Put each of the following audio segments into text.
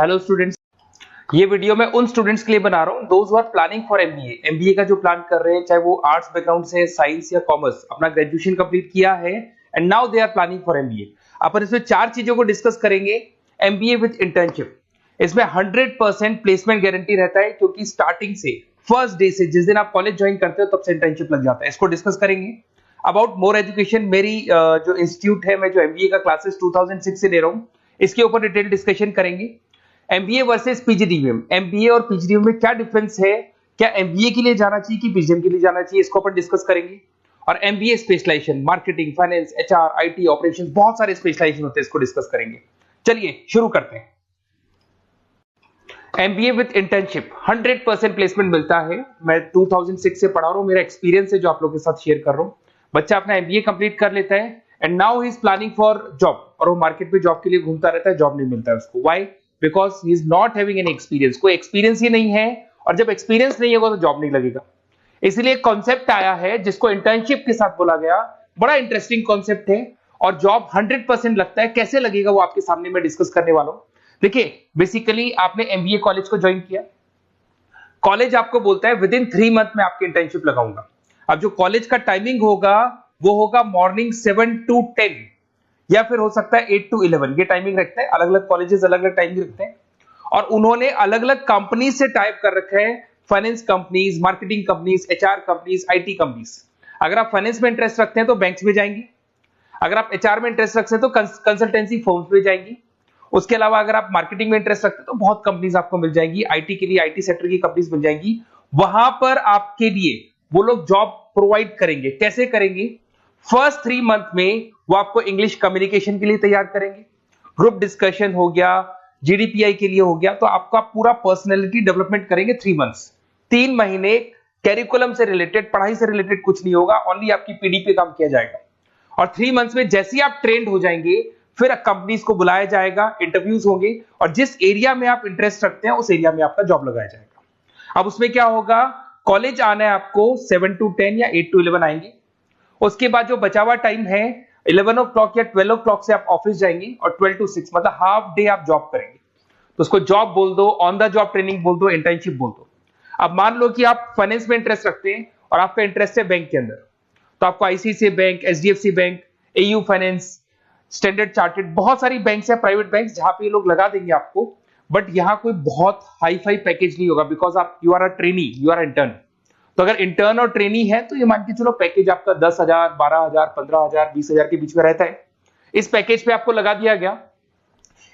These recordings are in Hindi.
हेलो स्टूडेंट्स, ये वीडियो मैं उन स्टूडेंट्स के लिए बना रहा हूँ those who are planning for MBA. MBA का जो प्लान कर रहे हैं, चाहे वो आर्ट्स बैकग्राउंड से, साइंस या कॉमर्स, अपना ग्रेजुएशन कंप्लीट किया है and now they are planning for MBA. अपन इसमें 4 चीजों को डिस्कस करेंगे। एमबीए विद इंटर्नशिप, इसमें 100% प्लेसमेंट गारंटी रहता है, क्योंकि स्टार्टिंग से फर्स्ट डे से, जिस दिन आप कॉलेज ज्वाइन करते हो तब से इंटर्नशिप लग जाता है। इसको डिस्कस करेंगे। अबाउट मोर एजुकेशन, मेरी जो इंस्टीट्यूट है, मैं जो एमबीए का क्लासेस 2006 से ले रहा हूँ, इसके ऊपर डिटेल डिस्कशन करेंगे। एमबीए वर्सेस पीजीडीएम, एमबीए और पीजीडीएम में क्या डिफरेंस है, क्या एमबीए के लिए जाना चाहिए कि पीजीडीएम के लिए जाना चाहिए, इसको अपन डिस्कस करेंगे। और MBA specialisation, marketing, finance, HR, IT, operations, बहुत सारे स्पेशलाइजेशन होते हैं, इसको डिस्कस करेंगे। चलिए शुरू करते हैं। एमबीए विद इंटर्नशिप 100% प्लेसमेंट मिलता है। मैं 2006 से पढ़ा रहा हूँ, मेरा एक्सपीरियंस है जो आप लोगों के साथ शेयर कर रहा हूँ। बच्चा अपना एमबीए कंप्लीट कर लेता है and now he is planning for job, और वो मार्केट में जॉब के लिए घूमता रहता है, जॉब नहीं मिलता है उसको। Why? Because he is not having any experience. कोई एक्सपीरियंस ही नहीं है, और जब एक्सपीरियंस नहीं होगा तो जॉब नहीं लगेगा। इसलिए कॉन्सेप्ट आया है जिसको इंटर्नशिप के साथ बोला गया। बड़ा इंटरेस्टिंग कॉन्सेप्ट है, और जॉब 100% लगता है। कैसे लगेगा वो आपके सामने मैं डिस्कस करने वाला हूं। देखिए, बेसिकली आपने एमबीए कॉलेज को ज्वाइन किया, कॉलेज आपको बोलता है विद इन 3 मंथ में आपकी इंटर्नशिप लगाऊंगा। अब जो कॉलेज का टाइमिंग होगा वो होगा मॉर्निंग 7 to 10, या फिर हो सकता है 8 to 11। ये टाइमिंग रखते हैं, अलग अलग कॉलेजेस अलग अलग टाइमिंग रखते हैं। और उन्होंने अलग अलग कंपनी से टाइप कर रखे हैं, finance companies, marketing companies, HR companies, IT companies. अगर आप फाइनेंस में इंटरेस्ट रखते हैं तो बैंक्स में जाएंगी। अगर आप एचआर में इंटरेस्ट रखते हैं तो कंसल्टेंसी फर्म्स में जाएंगी। उसके अलावा अगर आप मार्केटिंग में इंटरेस्ट रखते हैं तो बहुत कंपनीज आपको मिल जाएंगी। आईटी के लिए आईटी सेक्टर की कंपनीज मिल जाएंगी। वहां पर आपके लिए वो लोग जॉब प्रोवाइड करेंगे। कैसे करेंगे? फर्स्ट 3 मंथ में वो आपको इंग्लिश कम्युनिकेशन के लिए तैयार करेंगे, ग्रुप डिस्कशन हो गया, जीडीपीआई के लिए हो गया, तो आपका पूरा पर्सनैलिटी डेवलपमेंट करेंगे 3 मंथ्स। 3 महीने कैरिकुलम से रिलेटेड, पढ़ाई से रिलेटेड कुछ नहीं होगा, ओनली आपकी पीडी पे काम किया जाएगा। और 3 मंथ्स में जैसे ही आप ट्रेंड हो जाएंगे, फिर कंपनीज को बुलाया जाएगा, इंटरव्यूज होंगे, और जिस एरिया में आप इंटरेस्ट रखते हैं उस एरिया में आपका जॉब लगाया जाएगा। अब उसमें क्या होगा, कॉलेज आना है आपको 7 to 10 या 8 to 11 आएंगे। उसके बाद जो बचा हुआ टाइम है 11 o'clock या 12 o'clock से आप ऑफिस जाएंगे, और 12 to 6 मतलब हाफ डे आप जॉब करेंगे। तो उसको जॉब बोल दो, ऑन द जॉब ट्रेनिंग बोल दो, इंटर्नशिप बोल दो। अब मान लो कि आप फाइनेंस में इंटरेस्ट रखते हैं और आपका इंटरेस्ट है बैंक के अंदर, तो आपको ICICI bank, HDFC bank, AU finance, standard chartered, बहुत सारी बैंक्स है, प्राइवेट बैंक्स, जहां पे ये लोग लगा देंगे आपको। बट यहाँ कोई बहुत हाई फाई पैकेज नहीं होगा, बिकॉज आप you are a trainee, you are intern. तो अगर इंटर्न और ट्रेनी है तो ये मान के चलो पैकेज आपका 10,000, 12,000, 15,000, 20,000 के बीच में रहता है। इस पैकेज पे आपको लगा दिया गया।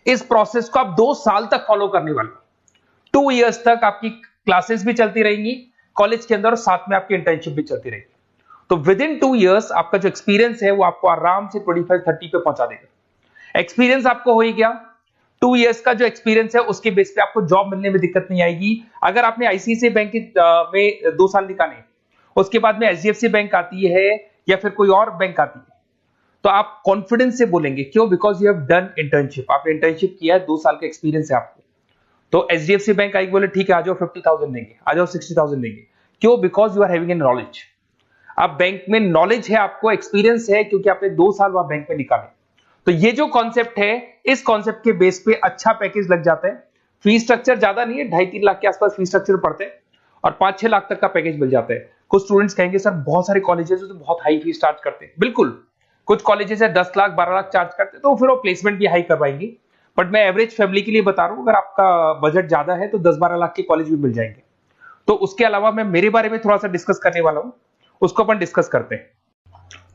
इस प्रोसेस को आप 2 साल तक फॉलो करने वाले, 2 इयर्स तक आपकी क्लासेस भी चलती रहेंगी कॉलेज के अंदर, और साथ में आपकी इंटर्नशिप भी चलती रहेगी। तो विद इन 2 इयर्स आपका जो एक्सपीरियंस है वो आपको आराम से 25-30 पे पहुंचा देगा। एक्सपीरियंस आपको हो ही गया। 2 इयर्स का जो एक्सपीरियंस है उसके बेस पे आपको जॉब मिलने में दिक्कत नहीं आएगी। अगर आपने आईसीआईसीआई बैंक में 2 साल निकाले, उसके बाद में एचडीएफसी बैंक आती है या फिर कोई और बैंक आती है, तो आप कॉन्फिडेंस से बोलेंगे। क्यों? Because you have done internship, आपने इंटर्नशिप किया है, 2 साल का एक्सपीरियंस है आपको। तो एचडीएफसी बैंक आएगी, बोले ठीक है आ जाओ 50,000 देंगे, आ जाओ 60,000 देंगे। क्यों? Because you are having an knowledge. आप बैंक में नॉलेज है, आपको एक्सपीरियंस है, क्योंकि आपने 2 साल वहां बैंक में निकाले। तो ये जो कॉन्सेप्ट है, इस कॉन्सेप्ट के बेस पे अच्छा पैकेज लग जाता है। फीस स्ट्रक्चर ज्यादा नहीं है, 2.5-3 लाख के आसपास फीस स्ट्रक्चर पड़ते हैं, और 5-6 लाख तक का पैकेज मिल जाता है। कुछ स्टूडेंट्स कहेंगे सर बहुत सारे कॉलेजेस तो बहुत हाई फीस चार्ज करते हैं। बिल्कुल, कुछ कॉलेजेस है 10 लाख 12 लाख चार्ज करते हैं, तो फिर वो प्लेसमेंट भी हाई करवाएंगे। बट मैं एवरेज फैमिली के लिए बता रहा हूँ, अगर आपका बजट ज्यादा है तो 10-12 लाख के कॉलेज भी मिल जाएंगे। तो उसके अलावा मैं मेरे बारे में थोड़ा सा डिस्कस करने वाला हूँ, उसको अपन डिस्कस करते हैं।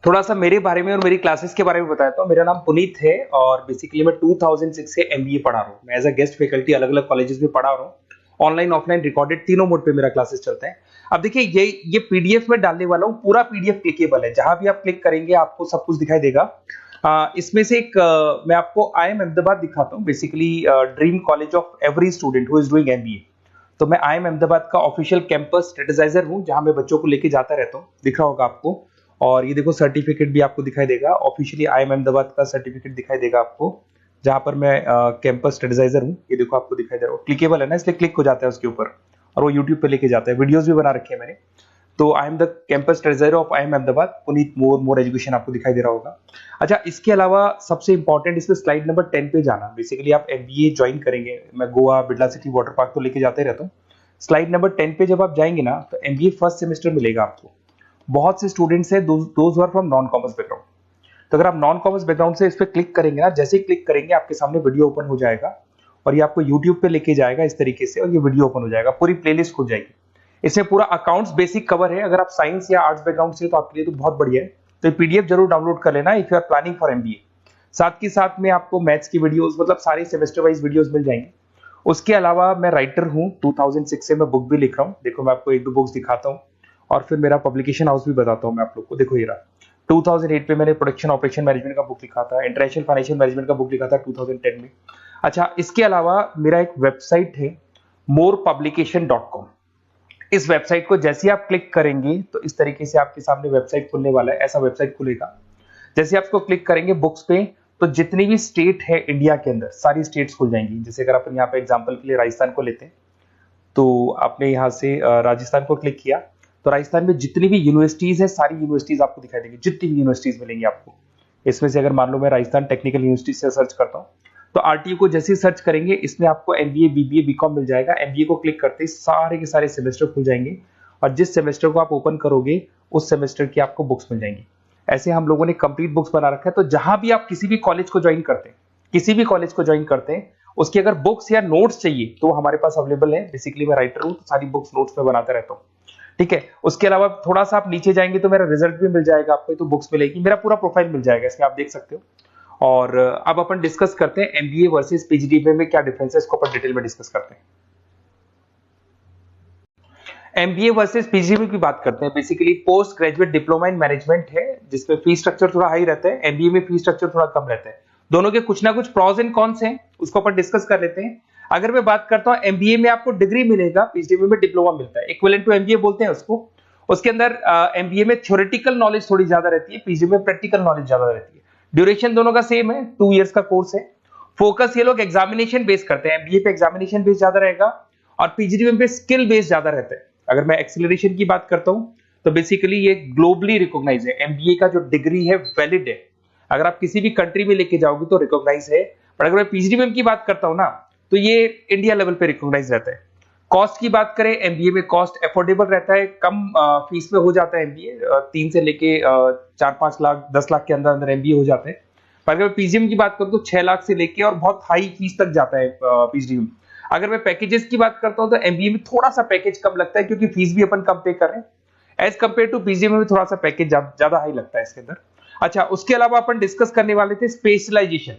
थोड़ा सा मेरे बारे में और मेरी क्लासेस के बारे में बताता हूँ। मेरा नाम पुनीत है, और बेसिकली मैं 2006 से एमबीए पढ़ा रहा हूँ। मैं एज अ गेस्ट फैकल्टी अलग अलग कॉलेजेस में पढ़ा रहा हूँ। ऑनलाइन, ऑफलाइन, रिकॉर्डेड, तीनों मोड पे मेरा क्लासेस चलता है। अब देखिए, ये पीडीएफ में डालने वाला हूँ, पूरा पीडीएफ क्लिकेबल है। जहां भी आप क्लिक करेंगे आपको सब कुछ दिखाई देगा। इसमें से एक मैं आपको आईएम अहमदाबाद दिखाता हूँ। Basically dream college of every student who is doing MBA. तो मैं आईएम अहमदाबाद का ऑफिशियल कैंपस स्ट्रेटेजाइजर हूँ, जहां मैं बच्चों को लेके जाता रहता हूँ। दिख रहा होगा आपको। और ये देखो सर्टिफिकेट भी आपको दिखाई देगा, ऑफिशियली आईएम अहमदाबाद का सर्टिफिकेट दिखाई देगा आपको, जहां पर मैं कैंपस स्ट्रेटेजाइजर हूँ। ये देखो आपको दिखाई दे रहा है, क्लिकेबल है ना, इसलिए क्लिक हो जाता है उसके ऊपर, और वो यूट्यूब पे लेके जाता है। वीडियोस भी बना रखे हैं मैंने। तो I am the campus treasurer of IIM Ahmedabad, Puneet more education आपको दिखाई दे रहा होगा। अच्छा, इसके अलावा सबसे इंपॉर्टेंट इसमें स्लाइड नंबर 10 पे जाना। बेसिकली आप MBA ज्वाइन करेंगे, मैं Goa, Birla city, water park तो लेके जाते रहता हूँ। स्लाइड नंबर 10 पे जब आप जाएंगे ना, तो MBA फर्स्ट सेमेस्टर मिलेगा आपको। बहुत से स्टूडेंट्स हैं those are from non commerce background. तो अगर आप नॉन कॉमर्स बैकग्राउंड से इस पर क्लिक करेंगे ना, जैसे ही क्लिक करेंगे आपके सामने वीडियो ओपन हो जाएगा और ये आपको यूट्यूब पे लेके जाएगा इस तरीके से, और ये वीडियो ओपन हो जाएगा, पूरी प्लेलिस्ट खुल जाएगी। इसमें पूरा अकाउंट्स बेसिक कवर है। अगर आप साइंस या आर्ट्स बैकग्राउंड से तो आपके लिए तो बहुत बढ़िया है। तो PDF जरूर डाउनलोड कर लेना if you are planning for MBA। साथ के साथ में आपको मैथ्स की वीडियोस, मतलब सारे सेमेस्टर वाइज वीडियोस मिल जाएंगे। उसके अलावा मैं राइटर हूँ, 2006 से मैं बुक भी लिख रहा हूँ। देखो मैं आपको एक दो बुक्स दिखाता हूँ और फिर मेरा पब्लिकेशन हाउस भी बताता हूँ मैं आप लोग को। देखो ये रहा, 2008 में मैंने प्रोडक्शन ऑपरेशन मैनेजमेंट का बुक लिखा था, इंटरनेशनल फाइनेंशियल मैनेजमेंट का बुक लिखा था 2010 में। अच्छा, इसके अलावा मेरा एक वेबसाइट है morepublication.com। इस वेबसाइट को जैसे आप क्लिक करेंगे तो इस तरीके से आपके सामने वेबसाइट खुलने वाला है, ऐसा वेबसाइट खुलेगा। जैसे आप इसको क्लिक करेंगे बुक्स पे, तो जितनी भी स्टेट है इंडिया के अंदर सारी स्टेट्स खुल जाएंगी। जैसे अगर अपन यहाँ पे एग्जांपल के लिए राजस्थान को लेते हैं, तो आपने यहाँ से राजस्थान को क्लिक किया तो राजस्थान में जितनी भी यूनिवर्सिटीज है सारी यूनिवर्सिटीज आपको दिखाई देंगी, जितनी भी यूनिवर्सिटीज मिलेंगी आपको। इसमें से अगर मान लो मैं राजस्थान टेक्निकल यूनिवर्सिटी से सर्च करता हूँ, तो RTU को जैसे ही सर्च करेंगे इसमें आपको MBA, BBA, BCom मिल जाएगा। MBA को क्लिक करते ही सारे के सारे सेमेस्टर खुल जाएंगे और जिस सेमेस्टर को आप ओपन करोगे उस सेमेस्टर की आपको बुक्स मिल जाएंगी। ऐसे हम लोगों ने कंप्लीट बुक्स बना रखा है। तो जहां भी आप किसी भी कॉलेज को ज्वाइन करते हैं, किसी भी कॉलेज को ज्वाइन करते हैं, उसकी अगर बुक्स या नोट्स चाहिए तो हमारे पास अवेलेबल है। बेसिकली मैं राइटर हूँ तो सारी बुक्स नोट्स में बनाता रहता हूँ, ठीक है। उसके अलावा थोड़ा सा आप नीचे जाएंगे तो मेरा रिजल्ट भी मिल जाएगा आपको, तो बुक्स मिलेगी, मेरा पूरा प्रोफाइल मिल जाएगा, इसमें आप देख सकते हो। और अब अपन डिस्कस करते हैं MBA वर्सेस PGDBA में क्या डिफरेंस है, इसको अपन डिटेल में डिस्कस करते हैं। MBA वर्सेस PGDBA की बात करते हैं। Basically post graduate diploma in management है, जिसमें फीस स्ट्रक्चर थोड़ा हाई रहता है। MBA में फीस स्ट्रक्चर थोड़ा कम रहता है। दोनों के कुछ ना कुछ प्रॉस एंड कॉन्स हैं, उसको अपन डिस्कस कर लेते हैं। अगर मैं बात करता हूं MBA में आपको डिग्री मिलेगा, PGDBA में डिप्लोमा मिलता है, इक्विवेलेंट टू MBA बोलते हैं उसको। उसके अंदर MBA में थ्योरेटिकल नॉलेज थोड़ी ज्यादा रहती है, PGDBA में प्रैक्टिकल नॉलेज ज्यादा रहती है। ड्यूरेशन दोनों का सेम है, 2 इयर्स का कोर्स है। फोकस ये लोग एग्जामिनेशन बेस करते हैं, MBA पे एग्जामिनेशन बेस ज्यादा रहेगा और PGDBA पे स्किल बेस ज्यादा रहता है। अगर मैं एक्सेलरेशन की बात करता हूं तो बेसिकली ये ग्लोबली रिकॉग्नाइज है। MBA का जो डिग्री है वैलिड है, अगर आप किसी भी कंट्री में लेके जाओगे तो रिकॉग्नाइज है। पर अगर मैं PGDBA की बात करता हूं ना, तो ये इंडिया लेवल पे रिकॉग्नाइज रहता है। कॉस्ट की बात करें, MBA में कॉस्ट अफोर्डेबल रहता है, कम फीस में हो जाता है MBA, 3 से लेके 4-5 लाख 10 लाख के अंदर अंदर MBA हो जाते हैं। पर अगर मैं PGDBA की बात करूं तो 6 लाख से लेके और बहुत हाई फीस तक जाता है PGDBA। अगर मैं पैकेजेस की बात करता हूं तो MBA में थोड़ा सा पैकेज कम लगता है, क्योंकि फीस भी अपन कम पे कर रहे हैं। एज कंपेयर टू PGDBA में थोड़ा सा पैकेज ज्यादा हाई लगता है इसके अंदर। अच्छा, उसके अलावा अपन डिस्कस करने वाले थे स्पेशलाइजेशन।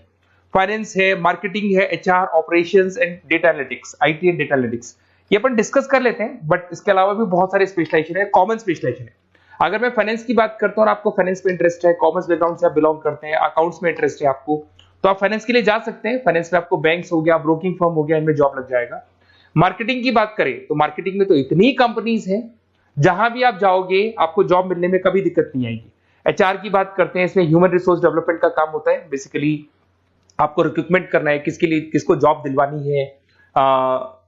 फाइनेंस है, मार्केटिंग है, HR, operations and data analytics, IT and data analytics, ये अपन डिस्कस कर लेते हैं। बट इसके अलावा भी बहुत सारे स्पेशलाइजेशन है, कॉमन स्पेशलाइजेशन है। अगर मैं फाइनेंस की बात करता हूं और आपको फाइनेंस में इंटरेस्ट है, कॉमर्स बैकग्राउंड से आप बिलोंग करते हैं, अकाउंट्स में इंटरेस्ट है आपको, तो आप फाइनेंस के लिए जा सकते हैं। फाइनेंस में आपको बैंक्स हो गया, ब्रोकिंग फर्म हो गया, इनमें जॉब लग जाएगा। मार्केटिंग की बात करें तो मार्केटिंग में तो इतनी कंपनीज हैं, जहां भी आप जाओगे आपको जॉब मिलने में कभी दिक्कत नहीं आएगी। HR की बात करते हैं, इसमें ह्यूमन रिसोर्स डेवलपमेंट का काम होता है। बेसिकली आपको रिक्रूटमेंट करना है, किसके लिए किसको जॉब दिलवानी है,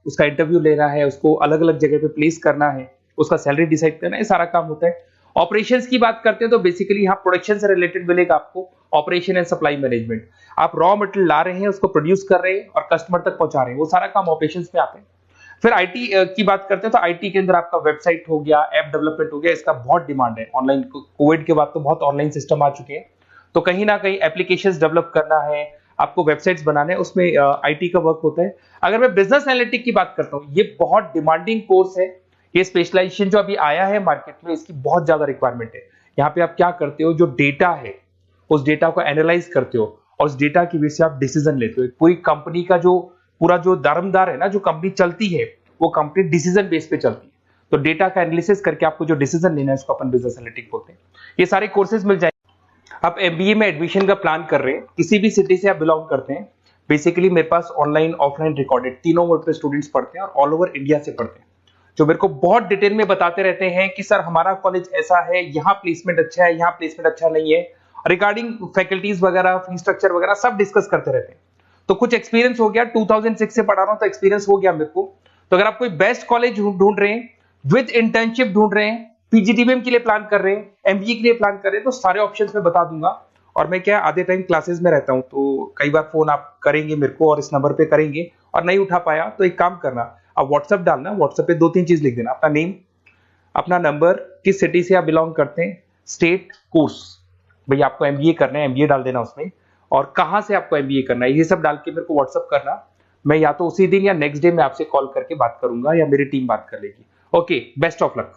उसका इंटरव्यू लेना है, उसको अलग अलग जगह पे प्लेस करना है, उसका सैलरी डिसाइड करना है, सारा काम होता है। ऑपरेशंस की बात करते हैं तो बेसिकली यहाँ प्रोडक्शन से रिलेटेड मिलेगा आपको, ऑपरेशन एंड सप्लाई मैनेजमेंट। आप रॉ मटेरियल ला रहे हैं, उसको प्रोड्यूस कर रहे हैं और कस्टमर तक पहुंचा रहे हैं, वो सारा काम ऑपरेशंस में आते हैं। फिर IT की बात करते हैं तो IT के अंदर आपका वेबसाइट हो गया, ऐप डेवलपमेंट हो गया, इसका बहुत डिमांड है। ऑनलाइन कोविड के बाद तो बहुत ऑनलाइन सिस्टम आ चुके हैं, तो कहीं ना कहीं एप्लीकेशंस डेवलप करना है, आपको वेबसाइट्स बनाने हैं, उसमें IT का वर्क होता है। अगर मैं बिजनेस एनालिटिक की बात करता हूँ, ये बहुत डिमांडिंग कोर्स है। ये स्पेशलाइजेशन जो अभी आया है मार्केट में, इसकी बहुत ज्यादा रिक्वायरमेंट है। यहाँ पे आप क्या करते हो, जो डेटा है उस डेटा को एनालाइज करते हो और उस डेटा की वजह से आप डिसीजन लेते हो। पूरी कंपनी का जो पूरा जो दारोमदार है ना, जो कंपनी चलती है वो कंपनी डिसीजन बेस पे चलती है। तो डेटा का एनालिसिस करके आपको जो डिसीजन लेना है उसको अपन बिजनेस एनालिटिक बोलते हैं। ये सारे कोर्सेज मिल जाएंगे। आप MBA में एडमिशन का प्लान कर रहे हैं, किसी भी सिटी से आप बिलोंग करते हैं, बेसिकली मेरे पास ऑनलाइन ऑफलाइन रिकॉर्डेड तीनों मोड पे स्टूडेंट्स पढ़ते हैं और ऑल ओवर इंडिया से पढ़ते हैं, जो मेरे को बहुत डिटेल में बताते रहते हैं कि सर हमारा कॉलेज ऐसा है, यहाँ प्लेसमेंट अच्छा है, यहाँ प्लेसमेंट अच्छा नहीं है, रिगार्डिंग फैकल्टीज वगैरह, फी स्ट्रक्चर वगैरह सब डिस्कस करते रहते हैं। तो कुछ एक्सपीरियंस हो गया, 2006 से पढ़ा रहा हूं तो एक्सपीरियंस हो गया मेरे को। तो अगर आप कोई बेस्ट कॉलेज ढूंढ रहे हैं, विद इंटर्नशिप ढूंढ रहे हैं, पीजीडीबीएम के लिए प्लान कर रहे हैं, एमबीए के लिए प्लान कर रहे हैं, तो सारे ऑप्शंस मैं बता दूंगा। और मैं क्या आधे टाइम क्लासेस में रहता हूं, तो कई बार फोन आप करेंगे मेरे को और इस नंबर पे करेंगे और नहीं उठा पाया तो एक काम करना, आप व्हाट्सएप डालना, व्हाट्सएप पे 2-3 चीज लिख देना, अपना नेम, अपना नंबर, किस सिटी से आप बिलोंग करते हैं, स्टेट, कोर्स, भाई आपको एमबीए करना है एमबीए डाल देना उसमें, और कहां से आपको एमबीए करना है, ये सब डाल के मेरे को व्हाट्सएप करना। मैं या तो उसी दिन या नेक्स्ट डे में आपसे कॉल करके बात करूंगा या मेरी टीम बात कर लेगी। Okay, best of luck.